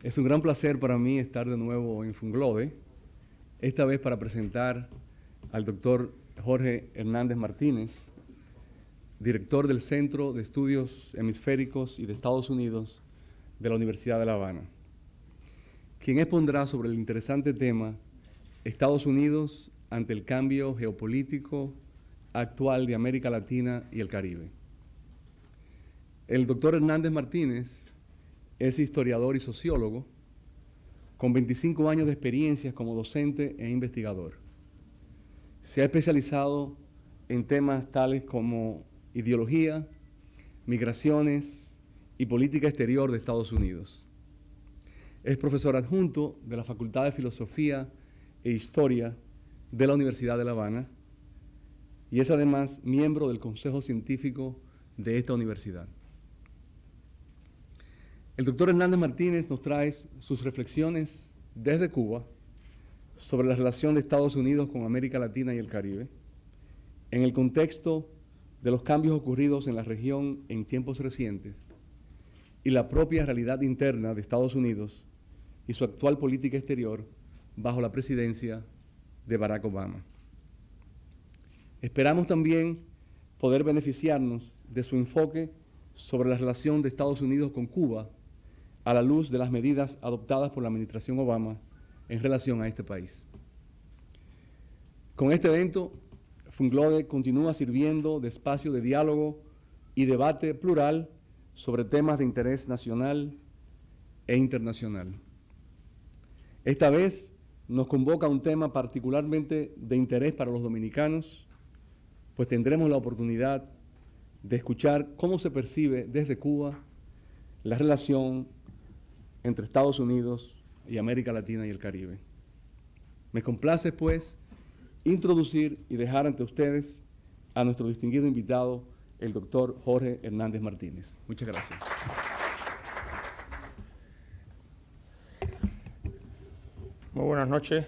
Es un gran placer para mí estar de nuevo en Funglode, esta vez para presentar al doctor Jorge Hernández Martínez, director del Centro de Estudios Hemisféricos y de Estados Unidos de la Universidad de La Habana, quien expondrá sobre el interesante tema Estados Unidos ante el cambio geopolítico actual de América Latina y el Caribe. El doctor Hernández Martínez es historiador y sociólogo, con 25 años de experiencia como docente e investigador. Se ha especializado en temas tales como ideología, migraciones y política exterior de Estados Unidos. Es profesor adjunto de la Facultad de Filosofía e Historia de la Universidad de La Habana y es además miembro del Consejo Científico de esta universidad. El doctor Hernández Martínez nos trae sus reflexiones desde Cuba sobre la relación de Estados Unidos con América Latina y el Caribe, en el contexto de los cambios ocurridos en la región en tiempos recientes y la propia realidad interna de Estados Unidos y su actual política exterior bajo la presidencia de Barack Obama. Esperamos también poder beneficiarnos de su enfoque sobre la relación de Estados Unidos con Cuba a la luz de las medidas adoptadas por la administración Obama en relación a este país. Con este evento, Funglode continúa sirviendo de espacio de diálogo y debate plural sobre temas de interés nacional e internacional. Esta vez nos convoca un tema particularmente de interés para los dominicanos, pues tendremos la oportunidad de escuchar cómo se percibe desde Cuba la relación entre Estados Unidos y América Latina y el Caribe. Me complace, pues, introducir y dejar ante ustedes a nuestro distinguido invitado, el doctor Jorge Hernández Martínez. Muchas gracias. Muy buenas noches.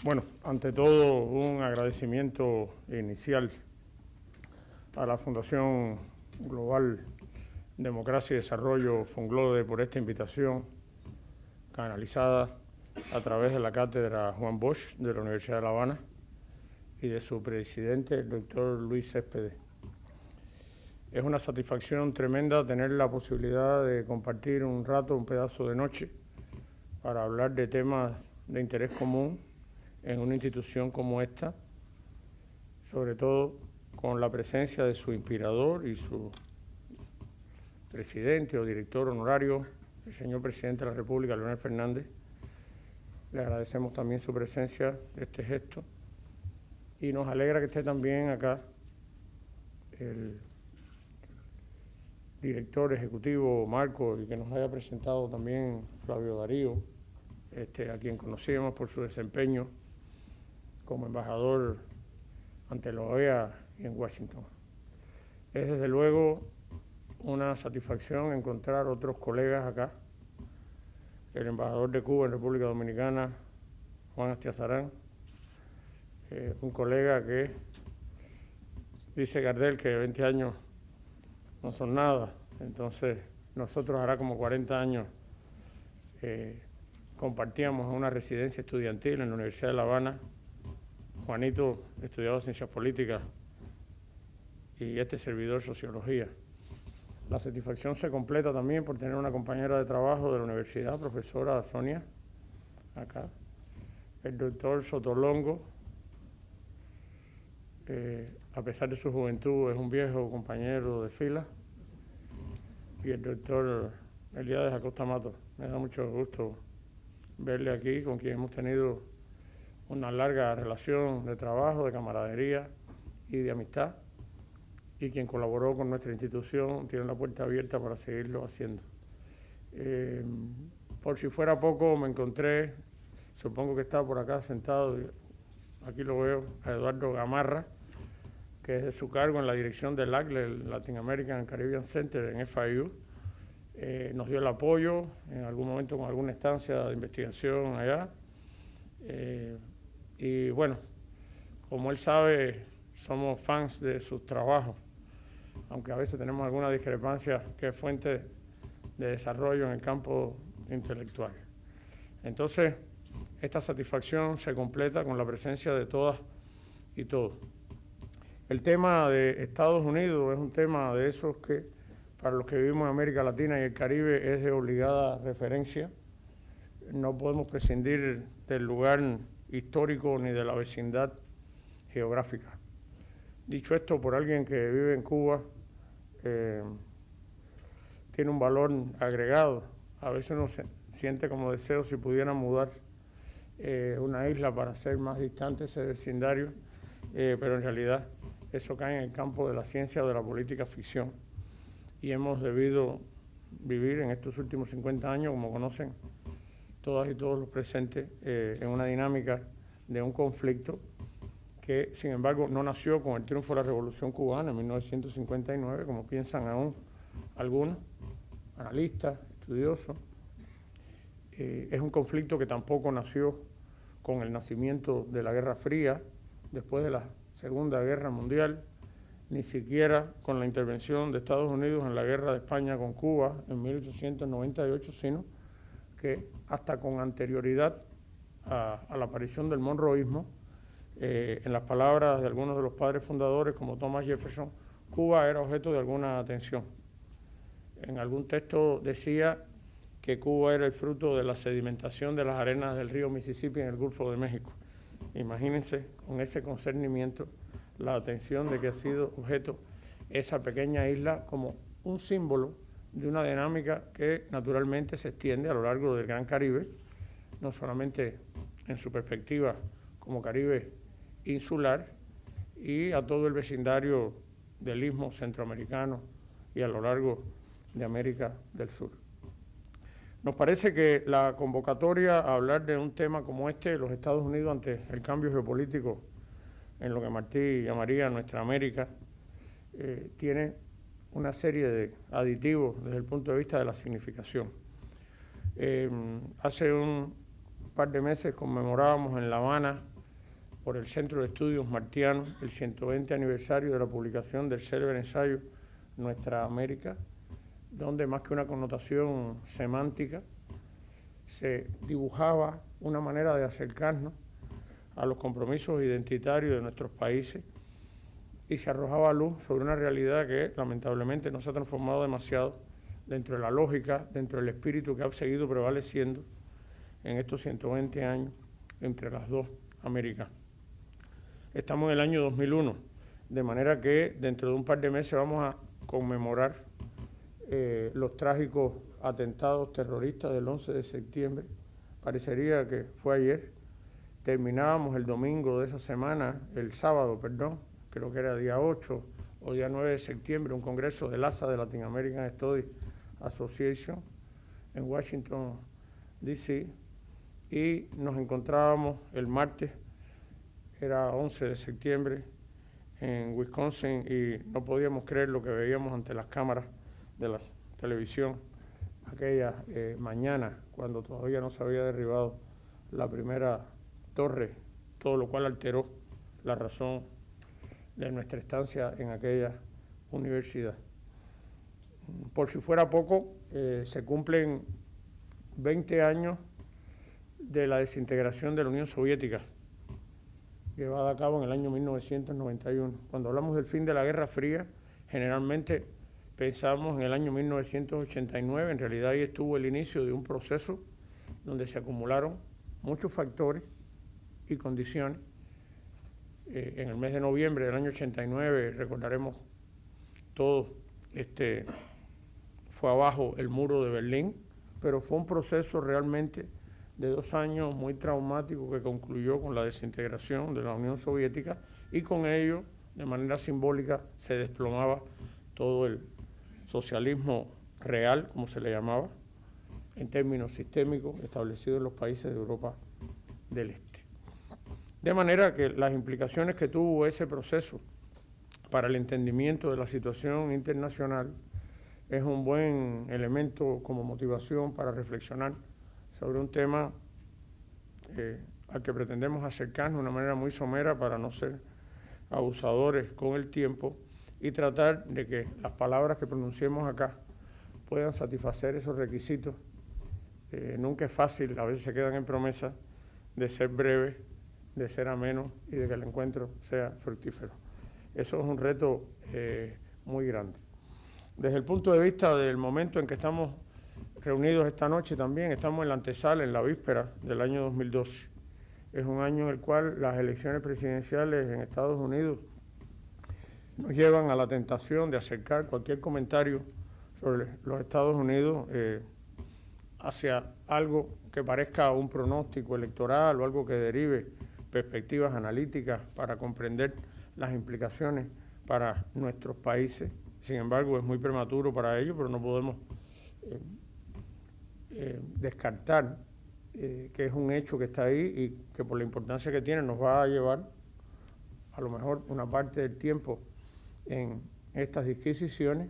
Bueno, ante todo, un agradecimiento inicial a la Fundación Global Democracia y Desarrollo Funglode por esta invitación canalizada a través de la cátedra Juan Bosch de la Universidad de La Habana y de su presidente, el doctor Luis Céspedes. Es una satisfacción tremenda tener la posibilidad de compartir un rato, un pedazo de noche, para hablar de temas de interés común en una institución como esta, sobre todo con la presencia de su inspirador y su presidente o director honorario, el señor presidente de la República, Leonel Fernández. Le agradecemos también su presencia, este gesto, y nos alegra que esté también acá el director ejecutivo Marco y que nos haya presentado también Flavio Darío, a quien conocíamos por su desempeño como embajador ante la OEA y en Washington. Es desde luego una satisfacción encontrar otros colegas acá, el embajador de Cuba en República Dominicana, Juan Astiazarán, un colega que dice Gardel que 20 años no son nada, entonces nosotros hará como 40 años compartíamos una residencia estudiantil en la Universidad de La Habana. Juanito estudiaba Ciencias Políticas y este servidor Sociología. La satisfacción se completa también por tener una compañera de trabajo de la universidad, profesora Sonia, acá. El doctor Sotolongo, a pesar de su juventud, es un viejo compañero de fila. Y el doctor Elías Acosta Mato. Me da mucho gusto verle aquí, con quien hemos tenido una larga relación de trabajo, de camaradería y de amistad, y quien colaboró con nuestra institución, tiene la puerta abierta para seguirlo haciendo. Por si fuera poco, me encontré, supongo que está por acá sentado, aquí lo veo, a Eduardo Gamarra, que es de su cargo en la dirección del LACLE, el Latin American Caribbean Center en FIU. Nos dio el apoyo en algún momento con alguna estancia de investigación allá. Y bueno, como él sabe, somos fans de sus trabajos, aunque a veces tenemos alguna discrepancia que es fuente de desarrollo en el campo intelectual. Entonces, esta satisfacción se completa con la presencia de todas y todos. El tema de Estados Unidos es un tema de esos que, para los que vivimos en América Latina y el Caribe, es de obligada referencia. No podemos prescindir del lugar histórico ni de la vecindad geográfica. Dicho esto, por alguien que vive en Cuba, tiene un valor agregado. A veces uno se siente como deseo si pudiera mudar una isla para ser más distante ese vecindario, pero en realidad eso cae en el campo de la ciencia o de la política ficción. Y hemos debido vivir en estos últimos 50 años, como conocen todas y todos los presentes, en una dinámica de un conflicto que, sin embargo, no nació con el triunfo de la Revolución Cubana en 1959, como piensan aún algunos analistas, estudiosos. Es un conflicto que tampoco nació con el nacimiento de la Guerra Fría, después de la Segunda Guerra Mundial, ni siquiera con la intervención de Estados Unidos en la Guerra de España con Cuba en 1898, sino que hasta con anterioridad a la aparición del monroísmo, en las palabras de algunos de los padres fundadores, como Thomas Jefferson, Cuba era objeto de alguna atención. En algún texto decía que Cuba era el fruto de la sedimentación de las arenas del río Mississippi en el Golfo de México. Imagínense con ese concernimiento la atención de que ha sido objeto esa pequeña isla como un símbolo de una dinámica que naturalmente se extiende a lo largo del Gran Caribe, no solamente en su perspectiva como Caribe insular, y a todo el vecindario del Istmo centroamericano y a lo largo de América del Sur. Nos parece que la convocatoria a hablar de un tema como este, los Estados Unidos ante el cambio geopolítico en lo que Martí llamaría nuestra América, tiene una serie de aditivos desde el punto de vista de la significación. Hace un par de meses conmemorábamos en La Habana, por el Centro de Estudios Martianos, el 120 aniversario de la publicación del célebre ensayo Nuestra América, donde más que una connotación semántica, se dibujaba una manera de acercarnos a los compromisos identitarios de nuestros países y se arrojaba luz sobre una realidad que lamentablemente no se ha transformado demasiado dentro de la lógica, dentro del espíritu que ha seguido prevaleciendo en estos 120 años entre las dos Américas. Estamos en el año 2001, de manera que dentro de un par de meses vamos a conmemorar los trágicos atentados terroristas del 11 de septiembre. Parecería que fue ayer. Terminábamos el domingo de esa semana, el sábado, perdón, creo que era día 8 o día 9 de septiembre, un congreso del ASA, de Latin American Studies Association, en Washington, D.C., y nos encontrábamos el martes, era 11 de septiembre, en Wisconsin, y no podíamos creer lo que veíamos ante las cámaras de la televisión aquella mañana, cuando todavía no se había derribado la primera torre, todo lo cual alteró la razón de nuestra estancia en aquella universidad. Por si fuera poco, se cumplen 20 años de la desintegración de la Unión Soviética, llevada a cabo en el año 1991. Cuando hablamos del fin de la Guerra Fría, generalmente pensamos en el año 1989, en realidad ahí estuvo el inicio de un proceso donde se acumularon muchos factores y condiciones. En el mes de noviembre del año 89, recordaremos todos, fue abajo el muro de Berlín, pero fue un proceso realmente de 2 años muy traumático que concluyó con la desintegración de la Unión Soviética, y con ello, de manera simbólica, se desplomaba todo el socialismo real, como se le llamaba, en términos sistémicos, establecido en los países de Europa del Este. De manera que las implicaciones que tuvo ese proceso para el entendimiento de la situación internacional es un buen elemento como motivación para reflexionar sobre un tema al que pretendemos acercarnos de una manera muy somera para no ser abusadores con el tiempo y tratar de que las palabras que pronunciemos acá puedan satisfacer esos requisitos. Nunca es fácil, a veces se quedan en promesa, de ser breves, de ser amenos y de que el encuentro sea fructífero. Eso es un reto muy grande. Desde el punto de vista del momento en que estamos reunidos esta noche también, estamos en la antesala, en la víspera del año 2012. Es un año en el cual las elecciones presidenciales en Estados Unidos nos llevan a la tentación de acercar cualquier comentario sobre los Estados Unidos hacia algo que parezca un pronóstico electoral o algo que derive perspectivas analíticas para comprender las implicaciones para nuestros países. Sin embargo, es muy prematuro para ello, pero no podemos descartar que es un hecho que está ahí y que por la importancia que tiene nos va a llevar a lo mejor una parte del tiempo en estas disquisiciones,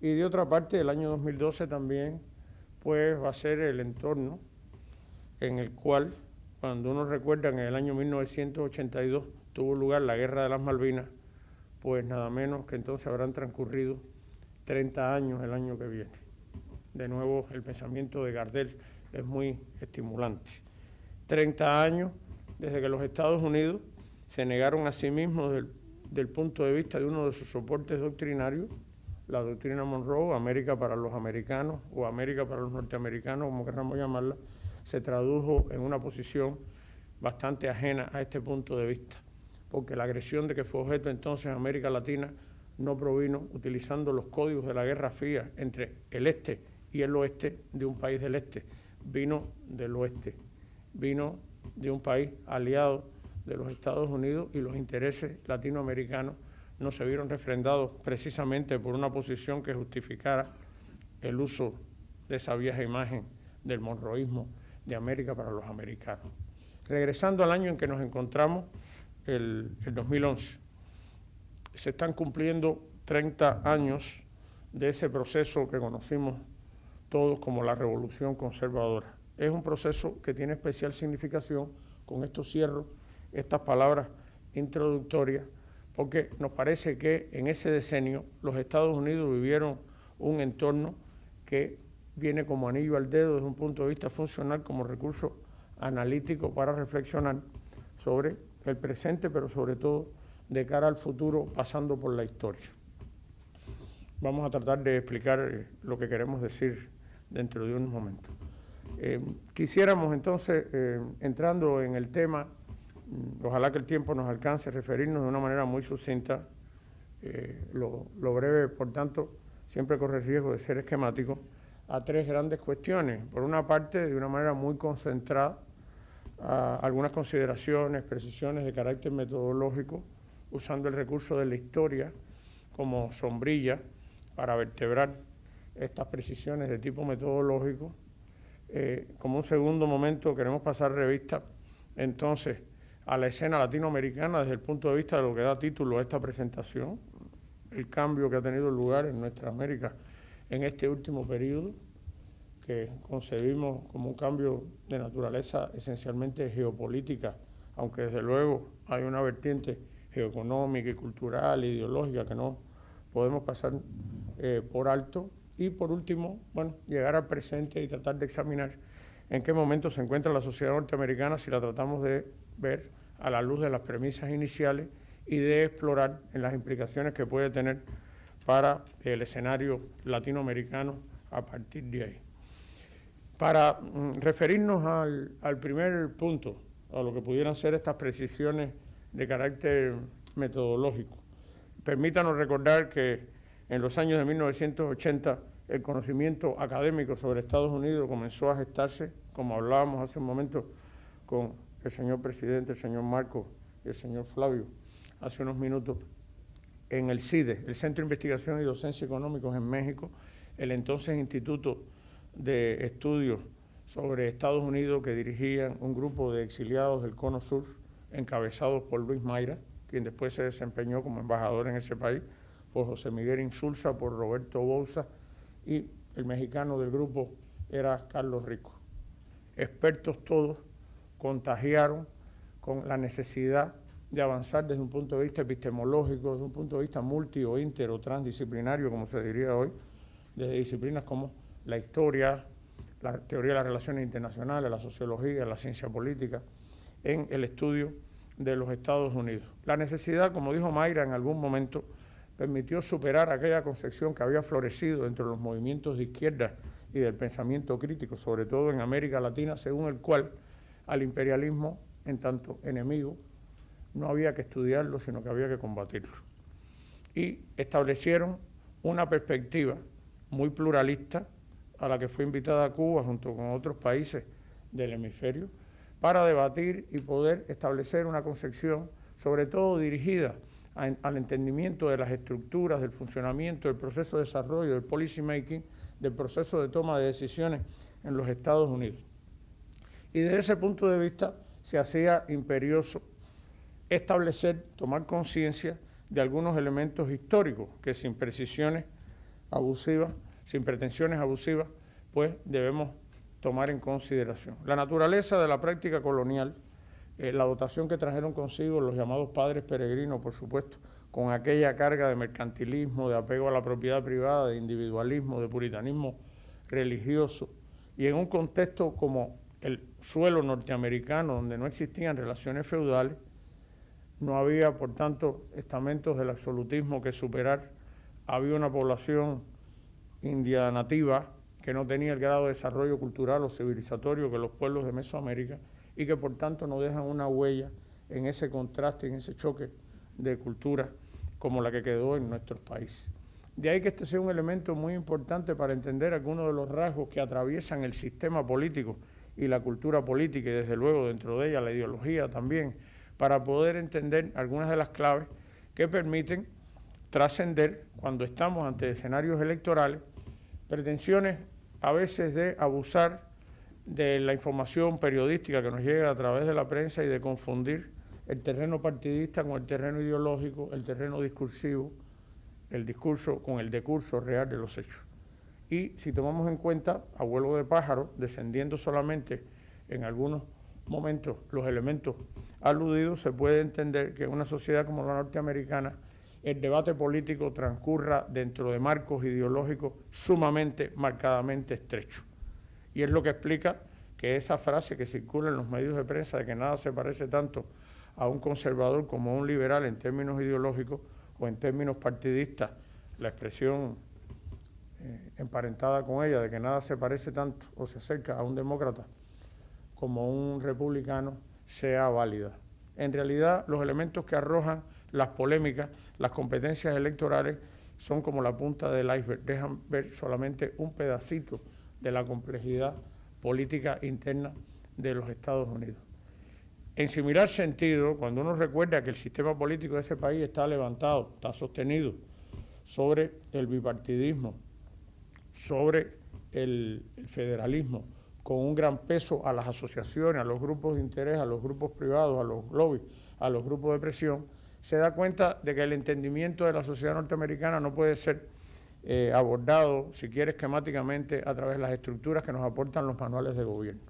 y de otra parte el año 2012 también pues va a ser el entorno en el cual, cuando uno recuerda que en el año 1982 tuvo lugar la Guerra de las Malvinas, pues nada menos que entonces habrán transcurrido 30 años el año que viene. De nuevo, el pensamiento de Gardel es muy estimulante. 30 años desde que los Estados Unidos se negaron a sí mismos del punto de vista de uno de sus soportes doctrinarios, la doctrina Monroe, América para los americanos o América para los norteamericanos, como queramos llamarla, se tradujo en una posición bastante ajena a este punto de vista, porque la agresión de que fue objeto entonces América Latina no provino utilizando los códigos de la Guerra Fría entre el este y el oeste de un país del este, vino del oeste, vino de un país aliado de los Estados Unidos, y los intereses latinoamericanos no se vieron refrendados precisamente por una posición que justificara el uso de esa vieja imagen del monroísmo de América para los americanos. Regresando al año en que nos encontramos, el 2011, se están cumpliendo 30 años de ese proceso que conocimos todos como la Revolución Conservadora. Es un proceso que tiene especial significación. Con esto cierro estas palabras introductorias, porque nos parece que en ese decenio los Estados Unidos vivieron un entorno que viene como anillo al dedo desde un punto de vista funcional, como recurso analítico para reflexionar sobre el presente, pero sobre todo de cara al futuro, pasando por la historia. Vamos a tratar de explicar lo que queremos decir dentro de unos momentos. Quisiéramos entonces, entrando en el tema, ojalá que el tiempo nos alcance, referirnos de una manera muy sucinta, lo breve, por tanto, siempre corre el riesgo de ser esquemático, a tres grandes cuestiones. Por una parte, de una manera muy concentrada, a algunas consideraciones, precisiones de carácter metodológico, usando el recurso de la historia como sombrilla para vertebrar estas precisiones de tipo metodológico. Como un segundo momento queremos pasar revista entonces a la escena latinoamericana desde el punto de vista de lo que da título a esta presentación, el cambio que ha tenido lugar en nuestra América en este último periodo, que concebimos como un cambio de naturaleza esencialmente geopolítica, aunque desde luego hay una vertiente geoeconómica y cultural e ideológica que no podemos pasar por alto. Y por último, bueno, llegar al presente y tratar de examinar en qué momento se encuentra la sociedad norteamericana si la tratamos de ver a la luz de las premisas iniciales y de explorar en las implicaciones que puede tener para el escenario latinoamericano a partir de ahí. Para referirnos al primer punto, a lo que pudieran ser estas precisiones de carácter metodológico, permítanos recordar que en los años de 1980 el conocimiento académico sobre Estados Unidos comenzó a gestarse, como hablábamos hace un momento con el señor presidente, el señor Marcos y el señor Flavio, hace unos minutos, en el CIDE, el Centro de Investigación y Docencia Económicos en México, el entonces Instituto de Estudios sobre Estados Unidos que dirigían un grupo de exiliados del Cono Sur, encabezados por Luis Mayra, quien después se desempeñó como embajador en ese país, por José Miguel Insulza, por Roberto Bouza, y el mexicano del grupo era Carlos Rico. Expertos todos, contagiaron con la necesidad de avanzar desde un punto de vista epistemológico, desde un punto de vista multi o inter o transdisciplinario, como se diría hoy, desde disciplinas como la historia, la teoría de las relaciones internacionales, la sociología, la ciencia política, en el estudio de los Estados Unidos. La necesidad, como dijo Mayra en algún momento, permitió superar aquella concepción que había florecido entre los movimientos de izquierda y del pensamiento crítico, sobre todo en América Latina, según el cual al imperialismo, en tanto enemigo, no había que estudiarlo, sino que había que combatirlo. Y establecieron una perspectiva muy pluralista a la que fue invitada Cuba junto con otros países del hemisferio para debatir y poder establecer una concepción, sobre todo dirigida al entendimiento de las estructuras, del funcionamiento, del proceso de desarrollo, del policy making, del proceso de toma de decisiones en los Estados Unidos. Y desde ese punto de vista se hacía imperioso establecer, tomar conciencia de algunos elementos históricos que sin precisiones abusivas, sin pretensiones abusivas, pues debemos tomar en consideración. La naturaleza de la práctica colonial, la dotación que trajeron consigo los llamados padres peregrinos, por supuesto, con aquella carga de mercantilismo, de apego a la propiedad privada, de individualismo, de puritanismo religioso, y en un contexto como el suelo norteamericano, donde no existían relaciones feudales, no había, por tanto, estamentos del absolutismo que superar, había una población india nativa que no tenía el grado de desarrollo cultural o civilizatorio que los pueblos de Mesoamérica y que por tanto no dejan una huella en ese contraste, en ese choque de cultura como la que quedó en nuestros países. De ahí que este sea un elemento muy importante para entender algunos de los rasgos que atraviesan el sistema político y la cultura política y desde luego dentro de ella la ideología también, para poder entender algunas de las claves que permiten trascender cuando estamos ante escenarios electorales, pretensiones a veces de abusar de la información periodística que nos llega a través de la prensa y de confundir el terreno partidista con el terreno ideológico, el terreno discursivo, el discurso con el decurso real de los hechos. Y si tomamos en cuenta, a vuelo de pájaro, descendiendo solamente en algunos momentos los elementos aludidos, se puede entender que en una sociedad como la norteamericana el debate político transcurra dentro de marcos ideológicos sumamente, marcadamente estrechos. Y es lo que explica que esa frase que circula en los medios de prensa de que nada se parece tanto a un conservador como a un liberal en términos ideológicos o en términos partidistas, la expresión emparentada con ella de que nada se parece tanto o se acerca a un demócrata como un republicano, sea válida. En realidad, los elementos que arrojan las polémicas, las competencias electorales, son como la punta del iceberg, dejan ver solamente un pedacito de la complejidad política interna de los Estados Unidos. En similar sentido, cuando uno recuerda que el sistema político de ese país está levantado, está sostenido sobre el bipartidismo, sobre el federalismo, con un gran peso a las asociaciones, a los grupos de interés, a los grupos privados, a los lobbies, a los grupos de presión, se da cuenta de que el entendimiento de la sociedad norteamericana no puede ser abordado, si quiere, esquemáticamente a través de las estructuras que nos aportan los manuales de gobierno.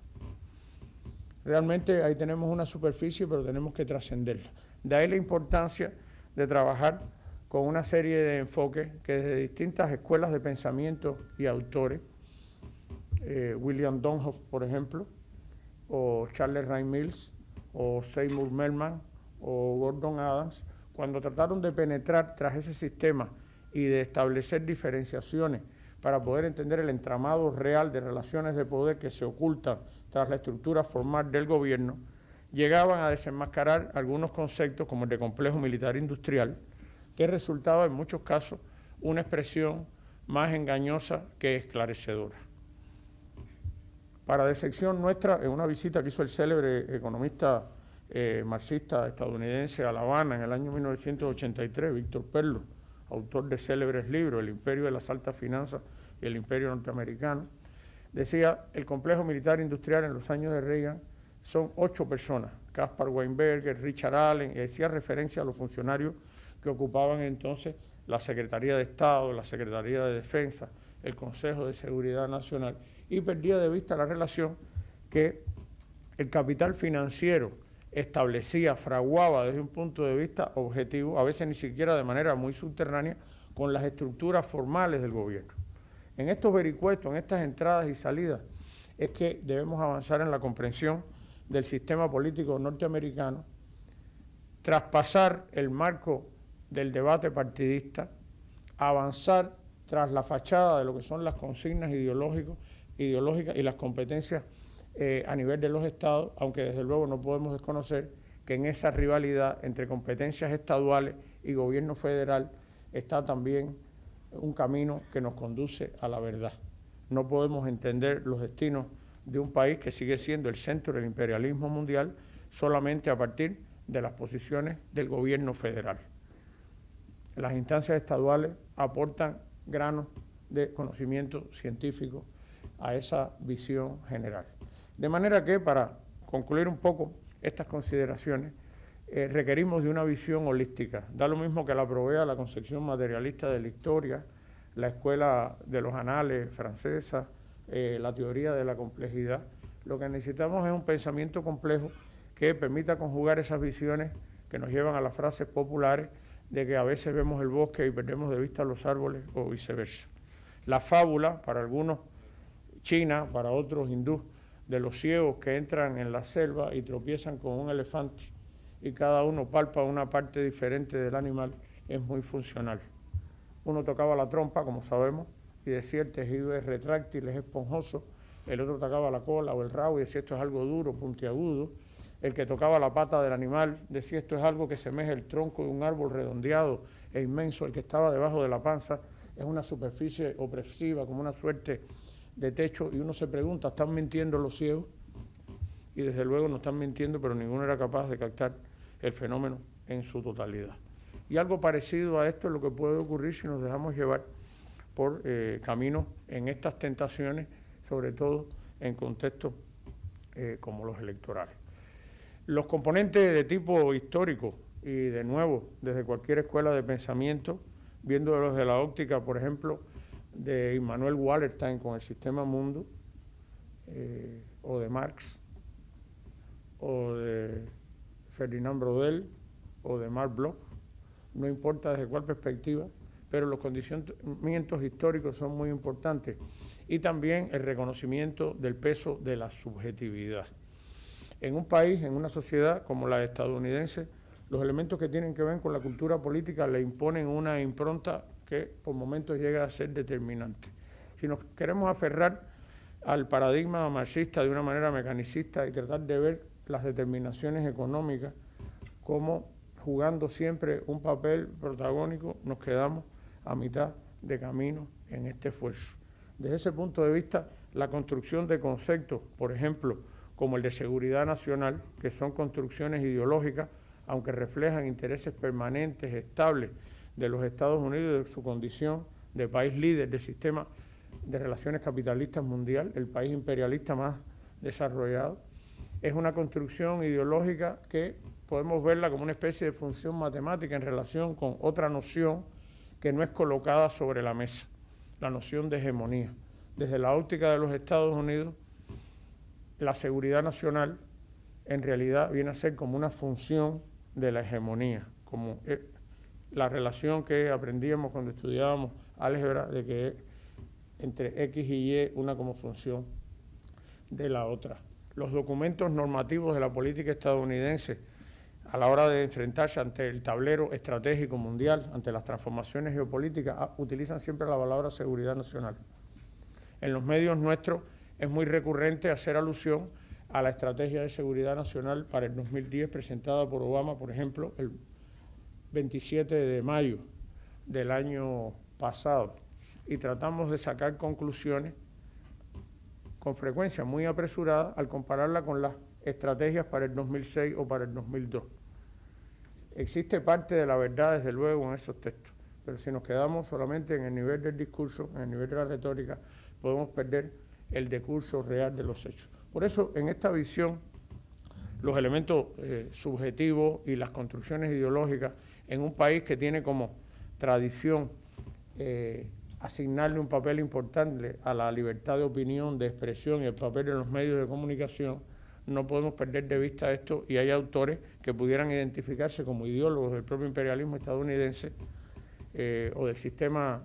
Realmente ahí tenemos una superficie, pero tenemos que trascenderla. De ahí la importancia de trabajar con una serie de enfoques que desde distintas escuelas de pensamiento y autores, William Domhoff, por ejemplo, o Charles Wright Mills, o Seymour Melman, o Gordon Adams, cuando trataron de penetrar tras ese sistema y de establecer diferenciaciones para poder entender el entramado real de relaciones de poder que se ocultan tras la estructura formal del gobierno, llegaban a desenmascarar algunos conceptos como el de complejo militar industrial, que resultaba en muchos casos una expresión más engañosa que esclarecedora. Para decepción nuestra, en una visita que hizo el célebre economista marxista estadounidense a La Habana en el año 1983, Víctor Perlo, autor de célebres libros, El imperio de las altas finanzas y el imperio norteamericano, decía, el complejo militar industrial en los años de Reagan son 8 personas, Caspar Weinberger, Richard Allen, y hacía referencia a los funcionarios que ocupaban entonces la Secretaría de Estado, la Secretaría de Defensa, el Consejo de Seguridad Nacional, y perdía de vista la relación que el capital financiero establecía, fraguaba desde un punto de vista objetivo, a veces ni siquiera de manera muy subterránea, con las estructuras formales del gobierno. En estos vericuetos, en estas entradas y salidas, es que debemos avanzar en la comprensión del sistema político norteamericano, traspasar el marco del debate partidista, avanzar tras la fachada de lo que son las consignas ideológicas y las competencias a nivel de los estados, aunque desde luego no podemos desconocer que en esa rivalidad entre competencias estaduales y gobierno federal está también un camino que nos conduce a la verdad. No podemos entender los destinos de un país que sigue siendo el centro del imperialismo mundial solamente a partir de las posiciones del gobierno federal. Las instancias estaduales aportan granos de conocimiento científico a esa visión general. De manera que, para concluir un poco estas consideraciones, requerimos de una visión holística. Da lo mismo que la provea la concepción materialista de la historia, la escuela de los anales francesa, la teoría de la complejidad. Lo que necesitamos es un pensamiento complejo que permita conjugar esas visiones que nos llevan a las frases populares de que a veces vemos el bosque y perdemos de vista los árboles o viceversa. La fábula, para algunos china, para otros hindú, de los ciegos que entran en la selva y tropiezan con un elefante y cada uno palpa una parte diferente del animal, es muy funcional. Uno tocaba la trompa, como sabemos, y decía el tejido es retráctil, es esponjoso. El otro tocaba la cola o el rabo y decía esto es algo duro, puntiagudo. El que tocaba la pata del animal decía esto es algo que semeja el tronco de un árbol redondeado e inmenso. El que estaba debajo de la panza es una superficie opresiva, como una suerte de techo, y uno se pregunta, ¿están mintiendo los ciegos? Y desde luego no están mintiendo, pero ninguno era capaz de captar el fenómeno en su totalidad. Y algo parecido a esto es lo que puede ocurrir si nos dejamos llevar por caminos en estas tentaciones, sobre todo en contextos como los electorales. Los componentes de tipo histórico y de nuevo, desde cualquier escuela de pensamiento, viendo los de la óptica, por ejemplo, de Immanuel Wallerstein con el Sistema Mundo, o de Marx, o de Ferdinand Brodel, o de Marc Bloch, no importa desde cuál perspectiva, pero los condicionamientos históricos son muy importantes, y también el reconocimiento del peso de la subjetividad. En un país, en una sociedad como la estadounidense, los elementos que tienen que ver con la cultura política le imponen una impronta que por momentos llega a ser determinante. Si nos queremos aferrar al paradigma marxista de una manera mecanicista y tratar de ver las determinaciones económicas como jugando siempre un papel protagónico, nos quedamos a mitad de camino en este esfuerzo. Desde ese punto de vista, la construcción de conceptos, por ejemplo, como el de seguridad nacional, que son construcciones ideológicas, aunque reflejan intereses permanentes, estables, de los Estados Unidos, de su condición de país líder del sistema de relaciones capitalistas mundial, el país imperialista más desarrollado, es una construcción ideológica que podemos verla como una especie de función matemática en relación con otra noción que no es colocada sobre la mesa, la noción de hegemonía. Desde la óptica de los Estados Unidos, la seguridad nacional en realidad viene a ser como una función de la hegemonía, como la relación que aprendíamos cuando estudiábamos álgebra, de que entre X y Y, una como función de la otra. Los documentos normativos de la política estadounidense, a la hora de enfrentarse ante el tablero estratégico mundial, ante las transformaciones geopolíticas, utilizan siempre la palabra seguridad nacional. En los medios nuestros es muy recurrente hacer alusión a la estrategia de seguridad nacional para el 2010 presentada por Obama, por ejemplo, el 27 de mayo del año pasado, y tratamos de sacar conclusiones con frecuencia muy apresuradas al compararla con las estrategias para el 2006 o para el 2002. Existe parte de la verdad, desde luego, en esos textos, pero si nos quedamos solamente en el nivel del discurso, en el nivel de la retórica, podemos perder el decurso real de los hechos. Por eso, en esta visión, los elementos subjetivos y las construcciones ideológicas en un país que tiene como tradición asignarle un papel importante a la libertad de opinión, de expresión y el papel de los medios de comunicación, no podemos perder de vista esto, y hay autores que pudieran identificarse como ideólogos del propio imperialismo estadounidense o del sistema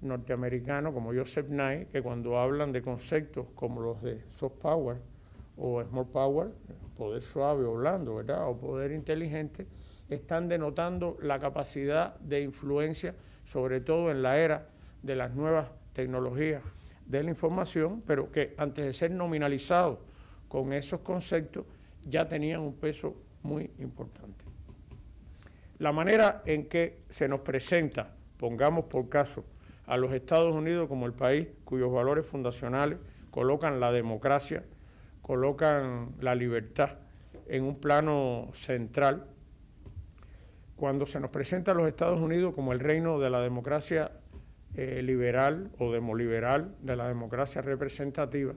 norteamericano, como Joseph Nye, que cuando hablan de conceptos como los de soft power o small power, poder suave o blando, ¿verdad?, o poder inteligente, están denotando la capacidad de influencia, sobre todo en la era de las nuevas tecnologías de la información, pero que antes de ser nominalizados con esos conceptos ya tenían un peso muy importante. La manera en que se nos presenta, pongamos por caso, a los Estados Unidos como el país cuyos valores fundacionales colocan la democracia, colocan la libertad en un plano central, cuando se nos presenta a los Estados Unidos como el reino de la democracia liberal o demoliberal, de la democracia representativa,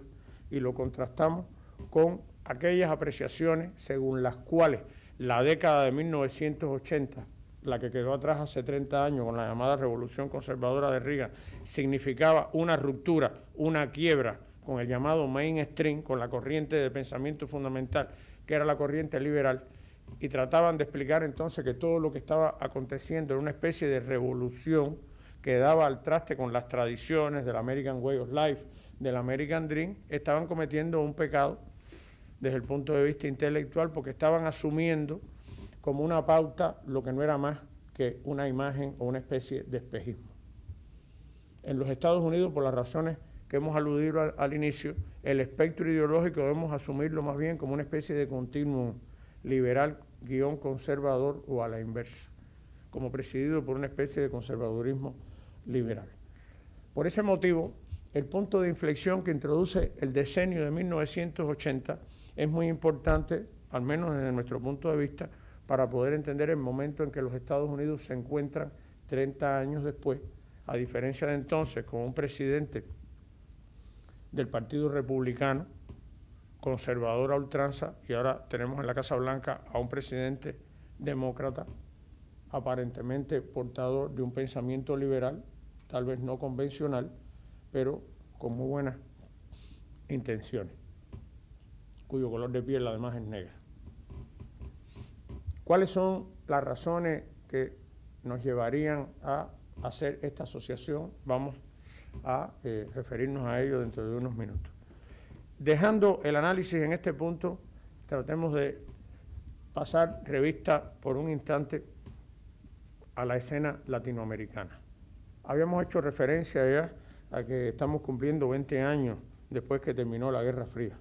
y lo contrastamos con aquellas apreciaciones según las cuales la década de 1980, la que quedó atrás hace 30 años con la llamada Revolución Conservadora de Reagan, significaba una ruptura, una quiebra con el llamado mainstream, con la corriente de pensamiento fundamental, que era la corriente liberal, y trataban de explicar entonces que todo lo que estaba aconteciendo era una especie de revolución que daba al traste con las tradiciones del American Way of Life, del American Dream. Estaban cometiendo un pecado desde el punto de vista intelectual, porque estaban asumiendo como una pauta lo que no era más que una imagen o una especie de espejismo. En los Estados Unidos, por las razones que hemos aludido al inicio, el espectro ideológico debemos asumirlo más bien como una especie de continuum liberal guión conservador o a la inversa, como presidido por una especie de conservadurismo liberal. Por ese motivo, el punto de inflexión que introduce el decenio de 1980 es muy importante, al menos desde nuestro punto de vista, para poder entender el momento en que los Estados Unidos se encuentran 30 años después, a diferencia de entonces, con un presidente del Partido Republicano, conservador a ultranza, y ahora tenemos en la Casa Blanca a un presidente demócrata, aparentemente portador de un pensamiento liberal, tal vez no convencional, pero con muy buenas intenciones, cuyo color de piel además es negra. ¿Cuáles son las razones que nos llevarían a hacer esta asociación? Vamos a referirnos a ello dentro de unos minutos. Dejando el análisis en este punto, tratemos de pasar revista por un instante a la escena latinoamericana. Habíamos hecho referencia ya a que estamos cumpliendo 20 años después que terminó la Guerra Fría.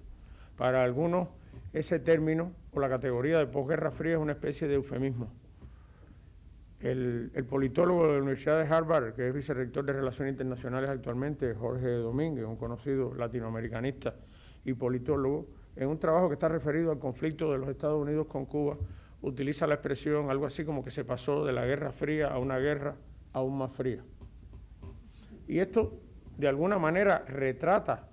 Para algunos, ese término o la categoría de posguerra fría es una especie de eufemismo. El politólogo de la Universidad de Harvard, que es vicerrector de Relaciones Internacionales actualmente, Jorge Domínguez, un conocido latinoamericanista y politólogo, en un trabajo que está referido al conflicto de los Estados Unidos con Cuba, utiliza la expresión algo así como que se pasó de la Guerra Fría a una guerra aún más fría. Y esto, de alguna manera, retrata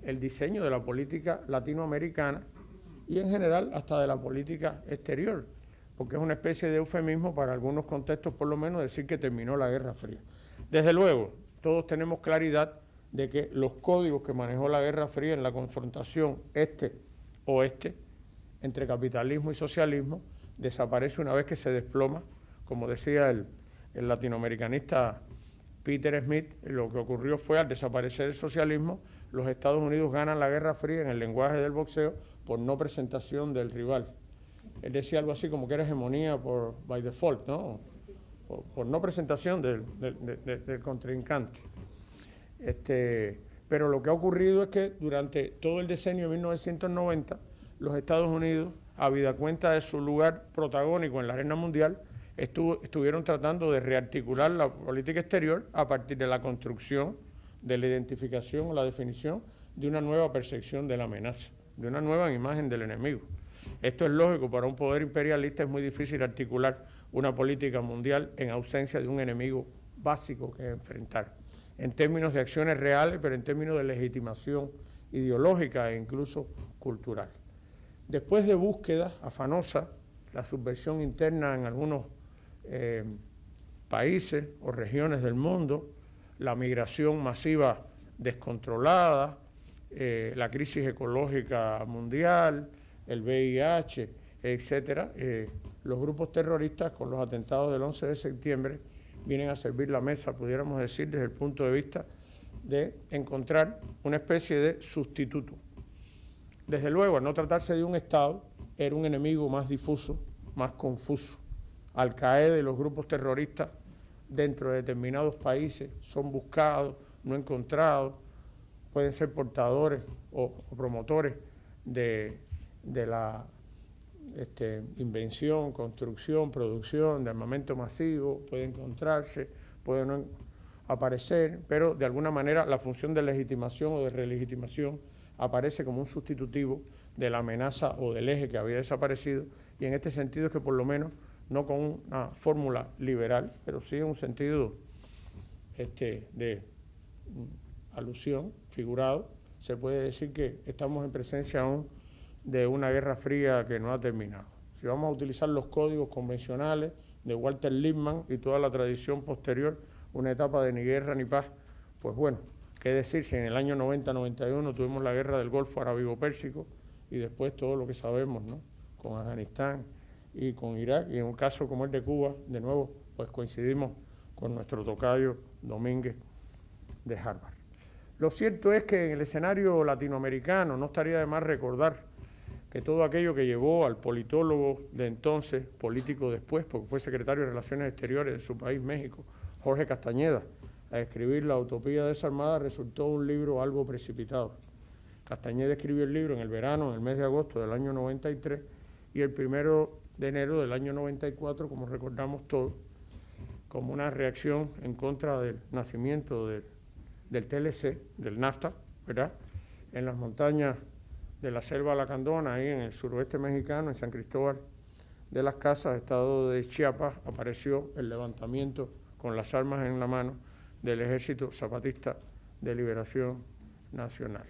el diseño de la política latinoamericana y, en general, hasta de la política exterior, porque es una especie de eufemismo para algunos contextos, por lo menos, decir que terminó la Guerra Fría. Desde luego, todos tenemos claridad de que los códigos que manejó la Guerra Fría en la confrontación este-oeste, entre capitalismo y socialismo, desaparece una vez que se desploma, como decía el latinoamericanista Peter Smith. Lo que ocurrió fue, al desaparecer el socialismo, los Estados Unidos ganan la Guerra Fría en el lenguaje del boxeo por no presentación del rival. Él decía algo así como que era hegemonía by default, ¿no? Por no presentación del contrincante. Pero lo que ha ocurrido es que durante todo el decenio de 1990, los Estados Unidos, habida cuenta de su lugar protagónico en la arena mundial, estuvieron tratando de rearticular la política exterior a partir de la construcción, de la identificación o la definición de una nueva percepción de la amenaza, de una nueva imagen del enemigo. Esto es lógico, para un poder imperialista es muy difícil articular una política mundial en ausencia de un enemigo básico que enfrentar, en términos de acciones reales, pero en términos de legitimación ideológica e incluso cultural. Después de búsquedas afanosas, la subversión interna en algunos países o regiones del mundo, la migración masiva descontrolada, la crisis ecológica mundial, el VIH, etcétera, los grupos terroristas con los atentados del 11 de septiembre vienen a servir la mesa, pudiéramos decir, desde el punto de vista de encontrar una especie de sustituto. Desde luego, al no tratarse de un Estado, era un enemigo más difuso, más confuso. Al-Qaeda y los grupos terroristas dentro de determinados países son buscados, no encontrados, pueden ser portadores o promotores de la invención, construcción, producción de armamento masivo, puede encontrarse, puede no aparecer, pero de alguna manera la función de legitimación o de relegitimación aparece como un sustitutivo de la amenaza o del eje que había desaparecido, y en este sentido es que por lo menos, no con una fórmula liberal, pero sí en un sentido de alusión, figurado, se puede decir que estamos en presencia aún de una guerra fría que no ha terminado. Si vamos a utilizar los códigos convencionales de Walter Lippmann y toda la tradición posterior, una etapa de ni guerra ni paz, pues bueno, qué decir si en el año 90-91 tuvimos la guerra del Golfo Arábigo-Pérsico y después todo lo que sabemos, ¿no?, con Afganistán y con Irak, y en un caso como el de Cuba, de nuevo, pues coincidimos con nuestro tocayo Domínguez de Harvard. Lo cierto es que en el escenario latinoamericano no estaría de más recordar que todo aquello que llevó al politólogo de entonces, político después, porque fue secretario de Relaciones Exteriores de su país, México, Jorge Castañeda, a escribir La Utopía Desarmada, resultó un libro algo precipitado. Castañeda escribió el libro en el verano, en el mes de agosto del año 93, y el 1 de enero del año 94, como recordamos todos, como una reacción en contra del nacimiento del TLC, del NAFTA, ¿verdad?, en las montañas de la selva lacandona, ahí en el suroeste mexicano, en San Cristóbal de las Casas, estado de Chiapas, apareció el levantamiento con las armas en la mano del Ejército Zapatista de Liberación Nacional.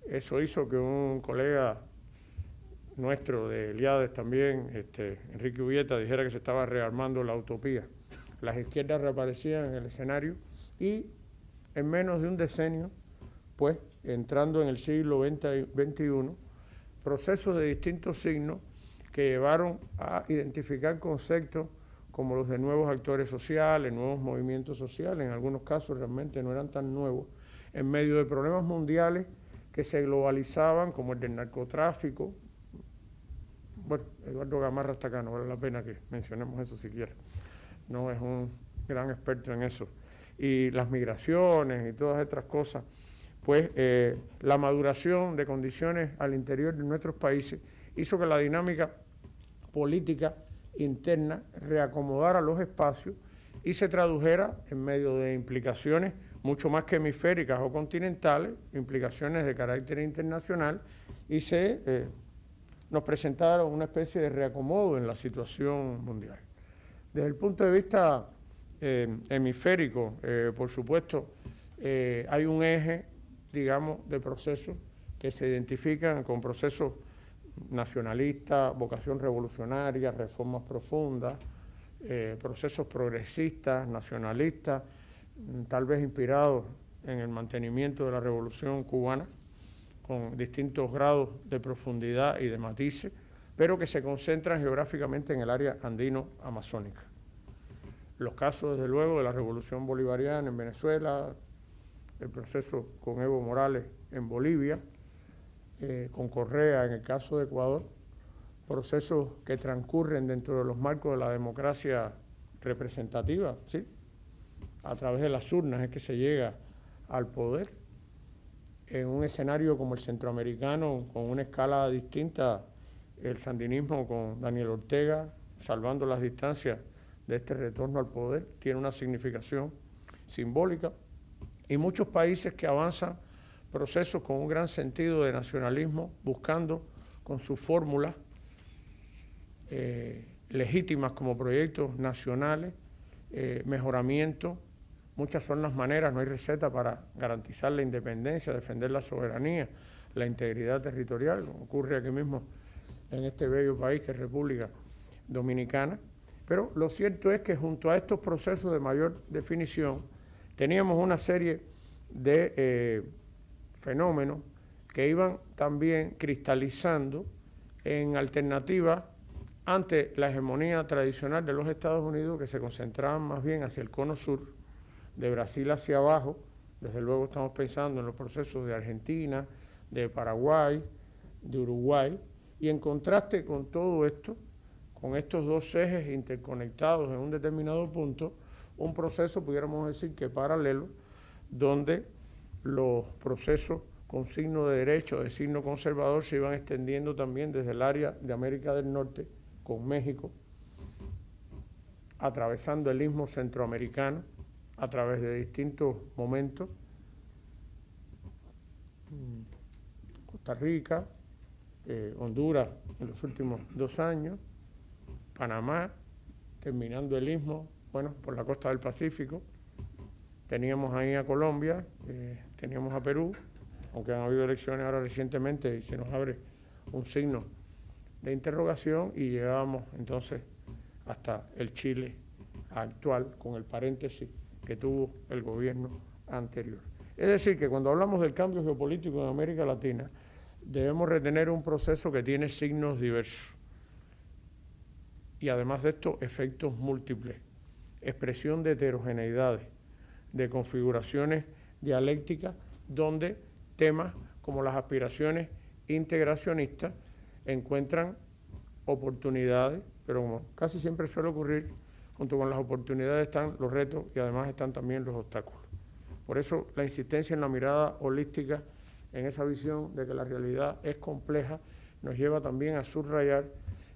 Eso hizo que un colega nuestro de Eliades también, Enrique Ubieta, dijera que se estaba rearmando la utopía. Las izquierdas reaparecían en el escenario y en menos de un decenio, pues, entrando en el siglo XXI, procesos de distintos signos que llevaron a identificar conceptos como los de nuevos actores sociales, nuevos movimientos sociales, en algunos casos realmente no eran tan nuevos, en medio de problemas mundiales que se globalizaban, como el del narcotráfico. Bueno, Eduardo Gamarra está acá, no vale la pena que mencionemos eso siquiera, no es un gran experto en eso, y las migraciones y todas estas cosas, pues la maduración de condiciones al interior de nuestros países hizo que la dinámica política interna reacomodara los espacios y se tradujera en medio de implicaciones mucho más que hemisféricas o continentales, implicaciones de carácter internacional, y nos presentaron una especie de reacomodo en la situación mundial. Desde el punto de vista hemisférico, por supuesto, hay un eje, digamos, de procesos que se identifican con procesos nacionalistas, vocación revolucionaria, reformas profundas, procesos progresistas, nacionalistas, tal vez inspirados en el mantenimiento de la revolución cubana, con distintos grados de profundidad y de matices, pero que se concentran geográficamente en el área andino-amazónica. Los casos, desde luego, de la revolución bolivariana en Venezuela, el proceso con Evo Morales en Bolivia, con Correa en el caso de Ecuador, procesos que transcurren dentro de los marcos de la democracia representativa, ¿sí? A través de las urnas es que se llega al poder, en un escenario como el centroamericano, con una escala distinta, el sandinismo con Daniel Ortega, salvando las distancias de este retorno al poder, tiene una significación simbólica, y muchos países que avanzan procesos con un gran sentido de nacionalismo, buscando con sus fórmulas legítimas como proyectos nacionales, mejoramiento. Muchas son las maneras, no hay receta para garantizar la independencia, defender la soberanía, la integridad territorial, como ocurre aquí mismo en este bello país que es República Dominicana. Pero lo cierto es que junto a estos procesos de mayor definición, teníamos una serie de fenómenos que iban también cristalizando en alternativa ante la hegemonía tradicional de los Estados Unidos, que se concentraban más bien hacia el cono sur, de Brasil hacia abajo. Desde luego estamos pensando en los procesos de Argentina, de Paraguay, de Uruguay, y en contraste con todo esto, con estos dos ejes interconectados en un determinado punto, un proceso, pudiéramos decir que paralelo, donde los procesos con signo de derecho, de signo conservador, se iban extendiendo también desde el área de América del Norte, con México, atravesando el istmo centroamericano, a través de distintos momentos, Costa Rica, Honduras en los últimos 2 años, Panamá, terminando el istmo, bueno, por la costa del Pacífico. Teníamos ahí a Colombia, teníamos a Perú, aunque han habido elecciones ahora recientemente y se nos abre un signo de interrogación, y llegábamos entonces hasta el Chile actual, con el paréntesis que tuvo el gobierno anterior. Es decir, que cuando hablamos del cambio geopolítico en América Latina, debemos retener un proceso que tiene signos diversos y además de esto efectos múltiples, expresión de heterogeneidades, de configuraciones dialécticas, donde temas como las aspiraciones integracionistas encuentran oportunidades, pero como casi siempre suele ocurrir, junto con las oportunidades están los retos y además están también los obstáculos. Por eso la insistencia en la mirada holística, en esa visión de que la realidad es compleja, nos lleva también a subrayar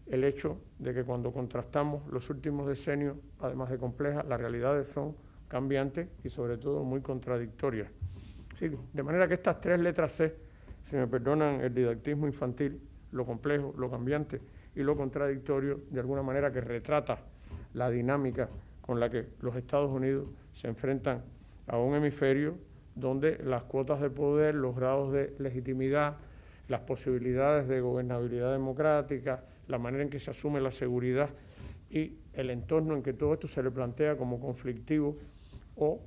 el hecho de que cuando contrastamos los últimos decenios, además de complejas, las realidades son cambiantes y sobre todo muy contradictorias. Sí, de manera que estas 3 letras C, si me perdonan el didactismo infantil, lo complejo, lo cambiante y lo contradictorio, de alguna manera que retrata la dinámica con la que los Estados Unidos se enfrentan a un hemisferio donde las cuotas de poder, los grados de legitimidad, las posibilidades de gobernabilidad democrática, la manera en que se asume la seguridad y el entorno en que todo esto se le plantea como conflictivo o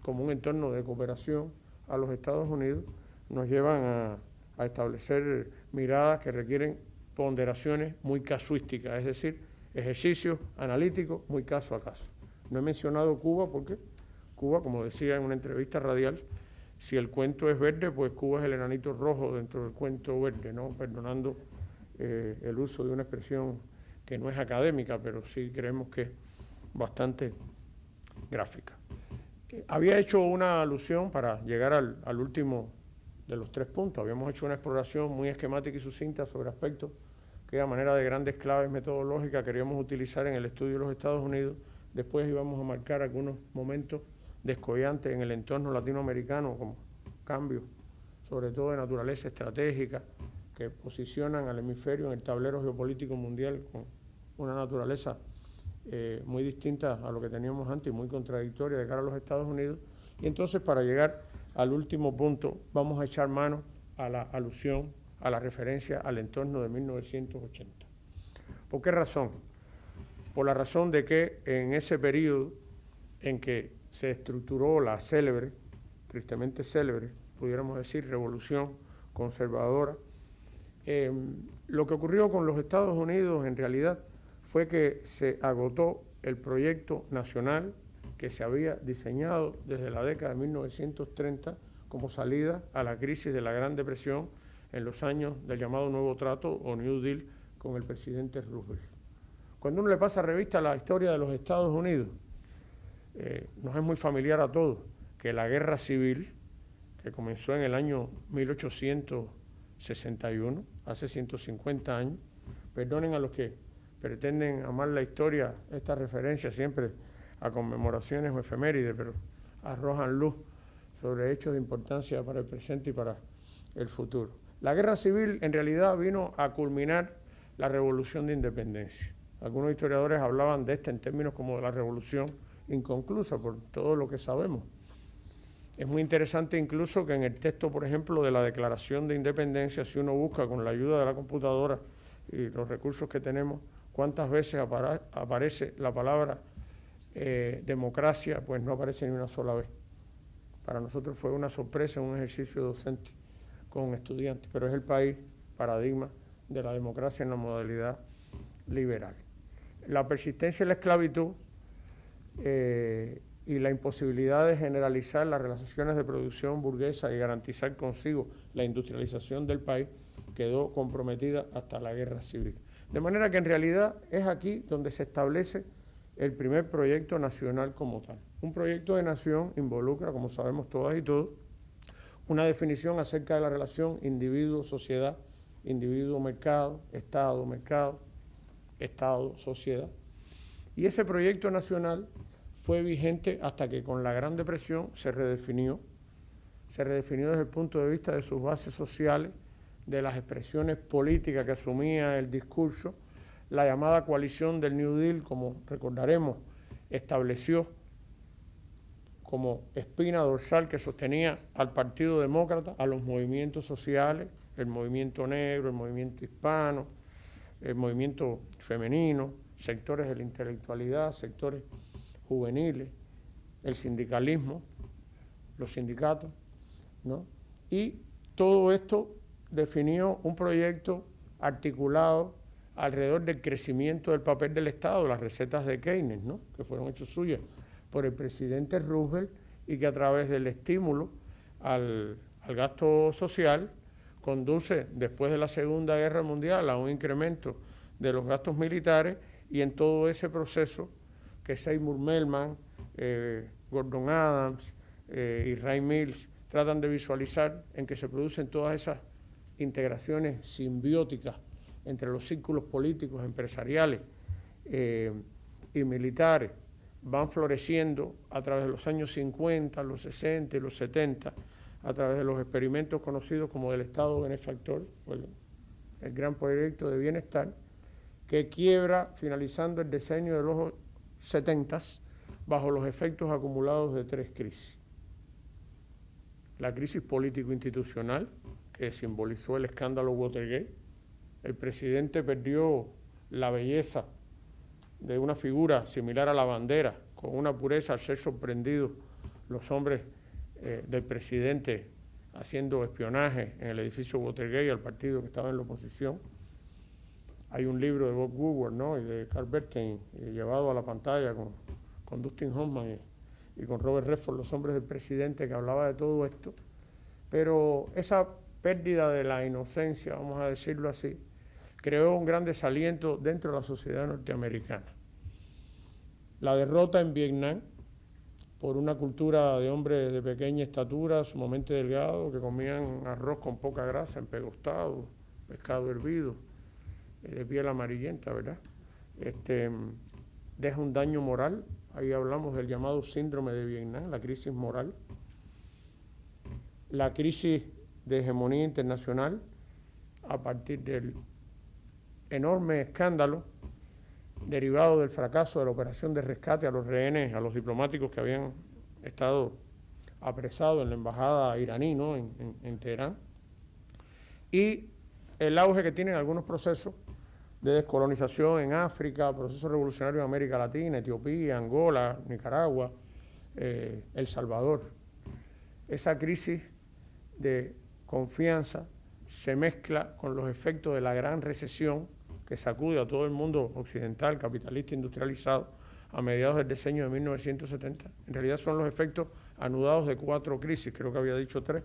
como un entorno de cooperación a los Estados Unidos, nos llevan a establecer miradas que requieren ponderaciones muy casuísticas, es decir, ejercicios analíticos muy caso a caso. No he mencionado Cuba porque Cuba, como decía en una entrevista radial, si el cuento es verde, pues Cuba es el enanito rojo dentro del cuento verde, ¿no? Perdonando el uso de una expresión que no es académica, pero sí creemos que es bastante gráfica. Había hecho una alusión para llegar al último de los 3 puntos. Habíamos hecho una exploración muy esquemática y sucinta sobre aspectos que a manera de grandes claves metodológicas queríamos utilizar en el estudio de los Estados Unidos. Después íbamos a marcar algunos momentos descollantes en el entorno latinoamericano, como cambios, sobre todo de naturaleza estratégica, que posicionan al hemisferio en el tablero geopolítico mundial con una naturaleza muy distinta a lo que teníamos antes y muy contradictoria de cara a los Estados Unidos. Y entonces, para llegar al último punto, vamos a echar mano a la alusión, a la referencia al entorno de 1980. ¿Por qué razón? Por la razón de que en ese periodo en que se estructuró la célebre, tristemente célebre, pudiéramos decir, revolución conservadora, lo que ocurrió con los Estados Unidos en realidad fue que se agotó el proyecto nacional que se había diseñado desde la década de 1930 como salida a la crisis de la Gran Depresión en los años del llamado Nuevo Trato o New Deal con el presidente Roosevelt. Cuando uno le pasa revista a la historia de los Estados Unidos, nos es muy familiar a todos que la guerra civil, que comenzó en el año 1861, hace 150 años, perdonen a los que pretenden amar la historia, esta referencia siempre a conmemoraciones o efemérides, pero arrojan luz sobre hechos de importancia para el presente y para el futuro. La guerra civil en realidad vino a culminar la revolución de independencia. Algunos historiadores hablaban de esta en términos como de la revolución inconclusa, por todo lo que sabemos. Es muy interesante incluso que en el texto, por ejemplo, de la Declaración de Independencia, si uno busca con la ayuda de la computadora y los recursos que tenemos, cuántas veces aparece la palabra democracia, pues no aparece ni una sola vez. Para nosotros fue una sorpresa, un ejercicio docente con estudiantes, pero es el país paradigma de la democracia en la modalidad liberal. La persistencia de la esclavitud y la imposibilidad de generalizar las relaciones de producción burguesa y garantizar consigo la industrialización del país quedó comprometida hasta la guerra civil. De manera que en realidad es aquí donde se establece el primer proyecto nacional como tal. Un proyecto de nación involucra, como sabemos todas y todos, una definición acerca de la relación individuo-sociedad, individuo-mercado, Estado-mercado, Estado-sociedad. Y ese proyecto nacional fue vigente hasta que con la Gran Depresión se redefinió desde el punto de vista de sus bases sociales, de las expresiones políticas que asumía el discurso. La llamada coalición del New Deal, como recordaremos, estableció como espina dorsal que sostenía al Partido Demócrata, a los movimientos sociales, el movimiento negro, el movimiento hispano, el movimiento femenino, sectores de la intelectualidad, sectores juveniles, el sindicalismo, los sindicatos, ¿no? Y todo esto definió un proyecto articulado alrededor del crecimiento del papel del Estado, las recetas de Keynes, ¿no?, que fueron hechas suyas por el presidente Roosevelt y que a través del estímulo al gasto social conduce después de la Segunda Guerra Mundial a un incremento de los gastos militares, y en todo ese proceso que Seymour Melman, Gordon Adams y Ray Mills tratan de visualizar, en que se producen todas esas integraciones simbióticas entre los círculos políticos, empresariales y militares, van floreciendo a través de los años 50, los 60 y los 70, a través de los experimentos conocidos como del Estado benefactor, el gran proyecto de bienestar, que quiebra finalizando el decenio de los 70 bajo los efectos acumulados de tres crisis. La crisis político-institucional, que simbolizó el escándalo Watergate. El presidente perdió la belleza de una figura similar a la bandera, con una pureza al ser sorprendidos los hombres del presidente haciendo espionaje en el edificio Watergate al partido que estaba en la oposición. Hay un libro de Bob Woodward, ¿no?, y de Carl Bernstein, llevado a la pantalla con Dustin Hoffman y con Robert Redford, los hombres del presidente, que hablaba de todo esto. Pero esa pérdida de la inocencia, vamos a decirlo así, creó un gran desaliento dentro de la sociedad norteamericana. La derrota en Vietnam, por una cultura de hombres de pequeña estatura, sumamente delgados, que comían arroz con poca grasa, empegostado, pescado hervido, de piel amarillenta, ¿verdad? Deja un daño moral. Ahí hablamos del llamado síndrome de Vietnam, la crisis moral. La crisis de hegemonía internacional, a partir del enorme escándalo derivado del fracaso de la operación de rescate a los rehenes, a los diplomáticos que habían estado apresados en la embajada iraní, ¿no?, en Teherán, y el auge que tienen algunos procesos de descolonización en África, procesos revolucionarios en América Latina, Etiopía, Angola, Nicaragua, El Salvador. Esa crisis de confianza se mezcla con los efectos de la gran recesión que sacude a todo el mundo occidental, capitalista, industrializado, a mediados del decenio de 1970. En realidad son los efectos anudados de 4 crisis, creo que había dicho 3.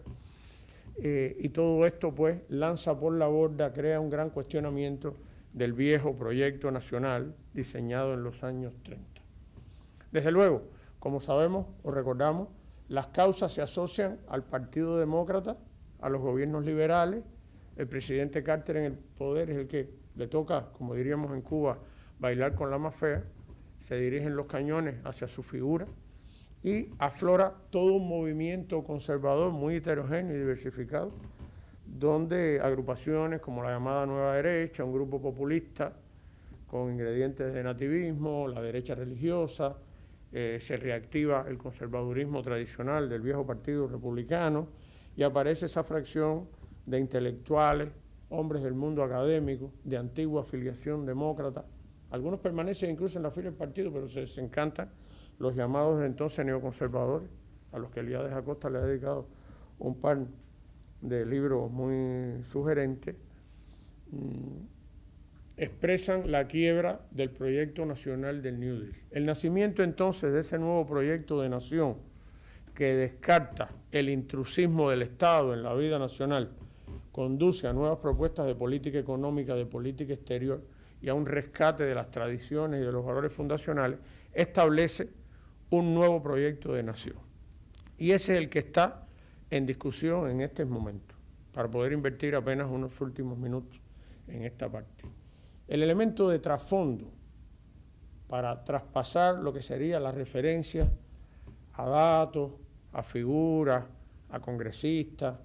Y todo esto pues lanza por la borda, crea un gran cuestionamiento del viejo proyecto nacional diseñado en los años 30. Desde luego, como sabemos o recordamos, las causas se asocian al Partido Demócrata, a los gobiernos liberales. El presidente Carter en el poder es el que le toca, como diríamos en Cuba, bailar con la más fea. Se dirigen los cañones hacia su figura y aflora todo un movimiento conservador muy heterogéneo y diversificado, donde agrupaciones como la llamada Nueva Derecha, un grupo populista con ingredientes de nativismo, la derecha religiosa, se reactiva el conservadurismo tradicional del viejo partido republicano y aparece esa fracción de intelectuales, hombres del mundo académico, de antigua afiliación demócrata. Algunos permanecen incluso en la fila del partido, pero se desencantan, los llamados de entonces neoconservadores, a los que Elías Acosta le ha dedicado un par de libros muy sugerentes, expresan la quiebra del proyecto nacional del New Deal. El nacimiento entonces de ese nuevo proyecto de nación que descarta el intrusismo del Estado en la vida nacional, conduce a nuevas propuestas de política económica, de política exterior y a un rescate de las tradiciones y de los valores fundacionales, establece un nuevo proyecto de nación. Y ese es el que está en discusión en este momento, para poder invertir apenas unos últimos minutos en esta parte. El elemento de trasfondo para traspasar lo que sería la referencia a datos, a figuras, a congresistas,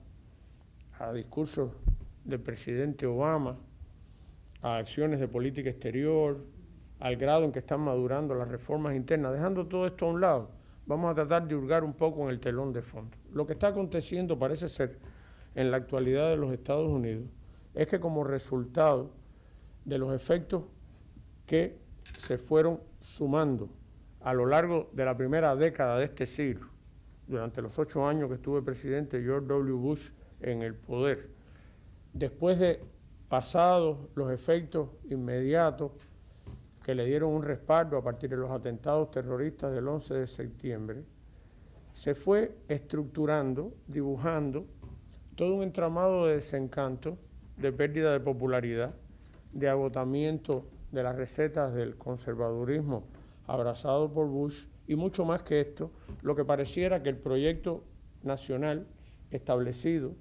a discursos del presidente Obama, a acciones de política exterior, al grado en que están madurando las reformas internas. Dejando todo esto a un lado, vamos a tratar de hurgar un poco en el telón de fondo. Lo que está aconteciendo parece ser en la actualidad de los Estados Unidos es que como resultado de los efectos que se fueron sumando a lo largo de la primera década de este siglo, durante los 8 años que estuvo el presidente George W. Bush en el poder, después de pasados los efectos inmediatos que le dieron un respaldo a partir de los atentados terroristas del 11 de septiembre, se fue estructurando, dibujando todo un entramado de desencanto, de pérdida de popularidad, de agotamiento de las recetas del conservadurismo abrazado por Bush y mucho más que esto, lo que pareciera que el proyecto nacional establecido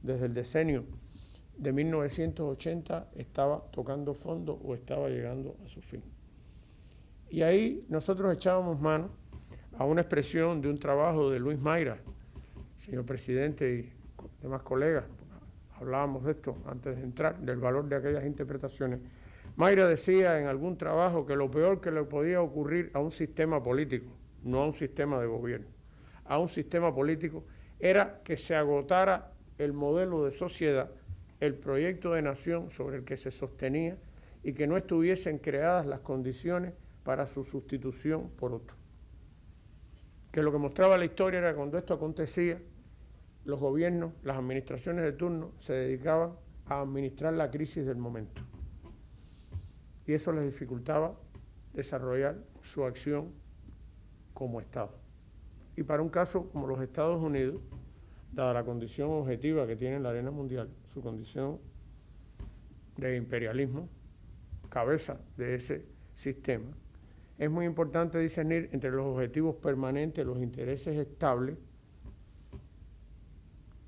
desde el decenio de 1980 estaba tocando fondo o estaba llegando a su fin. Y ahí nosotros echábamos mano a una expresión de un trabajo de Luis Mayra, señor presidente y demás colegas, hablábamos de esto antes de entrar, del valor de aquellas interpretaciones. Mayra decía en algún trabajo que lo peor que le podía ocurrir a un sistema político, no a un sistema de gobierno, a un sistema político, era que se agotara el modelo de sociedad, el proyecto de nación sobre el que se sostenía y que no estuviesen creadas las condiciones para su sustitución por otro. Que lo que mostraba la historia era que cuando esto acontecía, los gobiernos, las administraciones de turno se dedicaban a administrar la crisis del momento. Y eso les dificultaba desarrollar su acción como Estado. Y para un caso como los Estados Unidos, dada la condición objetiva que tiene en la arena mundial, su condición de imperialismo, cabeza de ese sistema, es muy importante discernir entre los objetivos permanentes, los intereses estables.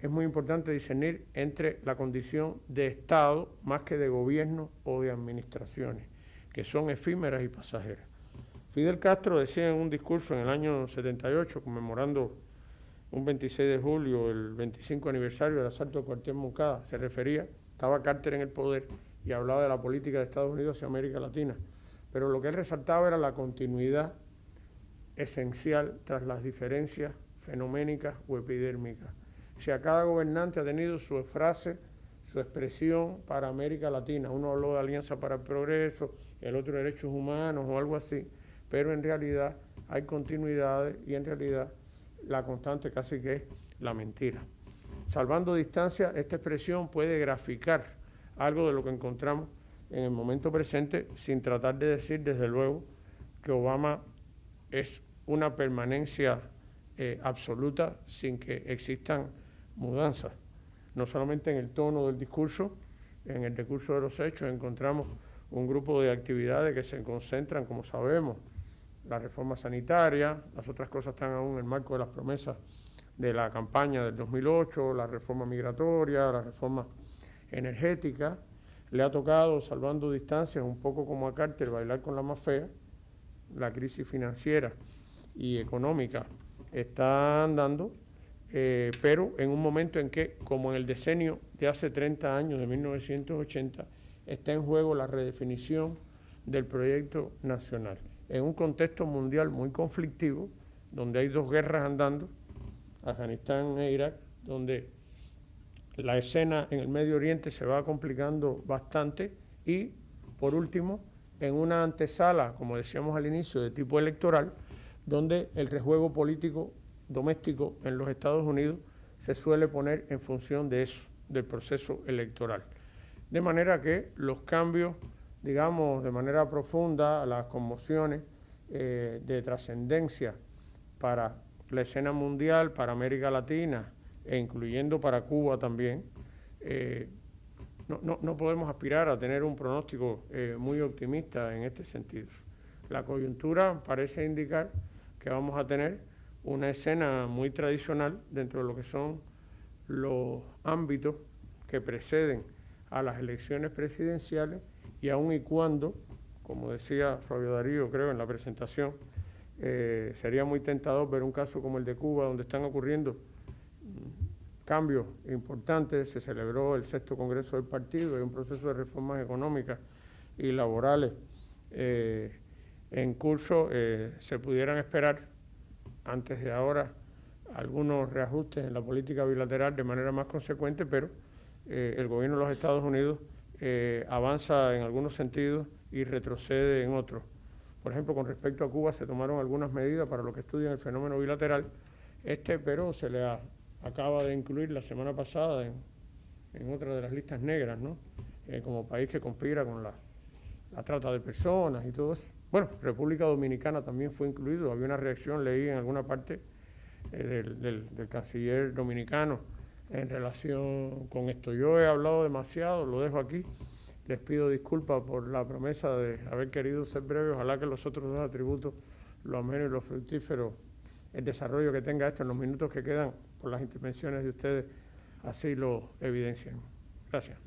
Es muy importante discernir entre la condición de Estado más que de gobierno o de administraciones, que son efímeras y pasajeras. Fidel Castro decía en un discurso en el año 78, conmemorando un 26 de julio, el 25 aniversario del asalto del cuartel Moncada, se refería, estaba Carter en el poder y hablaba de la política de Estados Unidos hacia América Latina, pero lo que él resaltaba era la continuidad esencial tras las diferencias fenoménicas o epidérmicas. O sea, cada gobernante ha tenido su frase, su expresión para América Latina. Uno habló de Alianza para el Progreso, el otro Derechos Humanos o algo así, pero en realidad hay continuidades y en realidad la constante casi que es la mentira. Salvando distancia, esta expresión puede graficar algo de lo que encontramos en el momento presente, sin tratar de decir desde luego que Obama es una permanencia absoluta sin que existan mudanzas. No solamente en el tono del discurso, en el recurso de los hechos encontramos un grupo de actividades que se concentran, como sabemos, la reforma sanitaria, las otras cosas están aún en el marco de las promesas de la campaña del 2008, la reforma migratoria, la reforma energética. Le ha tocado, salvando distancias, un poco como a Carter, bailar con la más fea. La crisis financiera y económica está andando, pero en un momento en que, como en el decenio de hace 30 años, de 1980, está en juego la redefinición del proyecto nacional. En un contexto mundial muy conflictivo, donde hay dos guerras andando, Afganistán e Irak, donde la escena en el Medio Oriente se va complicando bastante y, por último, en una antesala, como decíamos al inicio, de tipo electoral, donde el rejuego político doméstico en los Estados Unidos se suele poner en función de eso, del proceso electoral. de manera que los cambios, digamos, de manera profunda, las conmociones de trascendencia para la escena mundial, para América Latina e incluyendo para Cuba también, no podemos aspirar a tener un pronóstico muy optimista en este sentido. La coyuntura parece indicar que vamos a tener una escena muy tradicional dentro de lo que son los ámbitos que preceden a las elecciones presidenciales y aun y cuando, como decía Fabio Darío, creo, en la presentación, sería muy tentador ver un caso como el de Cuba, donde están ocurriendo cambios importantes. Se celebró el 6º Congreso del Partido, hay un proceso de reformas económicas y laborales en curso. Se pudieran esperar, antes de ahora, algunos reajustes en la política bilateral de manera más consecuente, pero el gobierno de los Estados Unidos avanza en algunos sentidos y retrocede en otros. Por ejemplo, con respecto a Cuba se tomaron algunas medidas para los que estudian el fenómeno bilateral, pero se le acaba de incluir la semana pasada en otra de las listas negras, ¿no? Como país que conspira con la trata de personas y todo eso. Bueno, República Dominicana también fue incluido, había una reacción, leí en alguna parte, del canciller dominicano en relación con esto. Yo he hablado demasiado, lo dejo aquí. Les pido disculpas por la promesa de haber querido ser breve. Ojalá que los otros dos atributos, lo ameno y lo fructífero, el desarrollo que tenga esto en los minutos que quedan por las intervenciones de ustedes, así lo evidencian. Gracias.